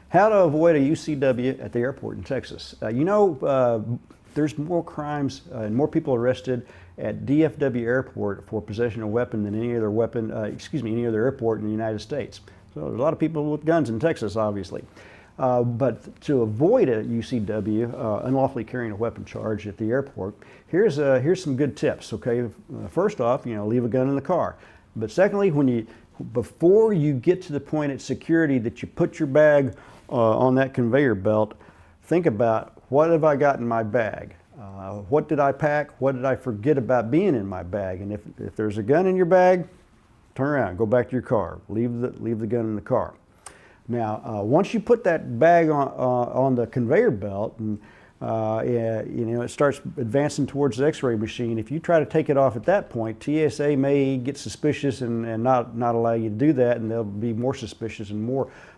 How to avoid a UCW at the airport in Texas. There's more crimes and more people arrested at DFW Airport for possession of a weapon than any other any other airport in the United States. So there's a lot of people with guns in Texas, obviously. But to avoid a UCW, unlawfully carrying a weapon charge at the airport, here's some good tips. Okay, first off, leave a gun in the car. But secondly, before you get to the point at security that you put your bag on that conveyor belt, think about, what have I got in my bag? What did I pack? What did I forget about being in my bag? And if there's a gun in your bag, turn around, go back to your car, leave the gun in the car. Now, once you put that bag on the conveyor belt, and it starts advancing towards the X-ray machine, if you try to take it off at that point, TSA may get suspicious and not allow you to do that, and they'll be more suspicious and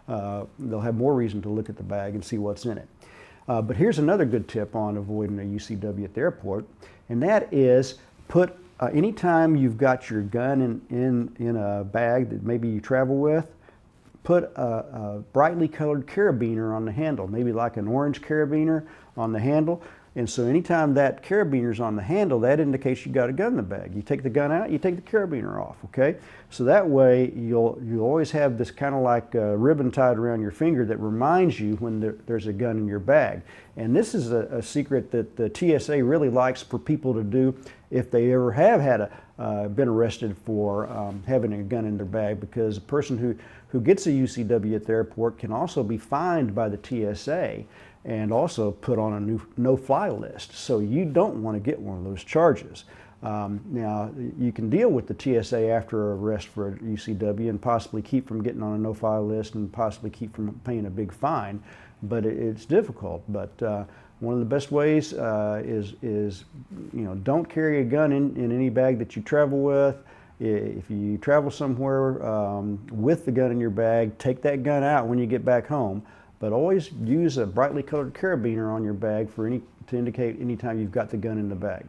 they'll have more reason to look at the bag and see what's in it. But here's another good tip on avoiding a UCW at the airport, and that is anytime you've got your gun in a bag that maybe you travel with, put a brightly colored carabiner on the handle, maybe like an orange carabiner on the handle. And so anytime that carabiner's on the handle, that indicates you got a gun in the bag. You take the gun out, you take the carabiner off, okay? So that way you'll always have this kind of like ribbon tied around your finger that reminds you when there's a gun in your bag. And this is a secret that the TSA really likes for people to do if they ever have been arrested for having a gun in their bag, because a person who gets a UCW at the airport can also be fined by the TSA and also put on a no-fly list. So you don't want to get one of those charges. Now, you can deal with the TSA after arrest for a UCW and possibly keep from getting on a no-fly list and possibly keep from paying a big fine, but it's difficult. But one of the best ways is don't carry a gun in any bag that you travel with. If you travel somewhere with the gun in your bag, take that gun out when you get back home, but always use a brightly colored carabiner on your bag to indicate anytime you've got the gun in the bag.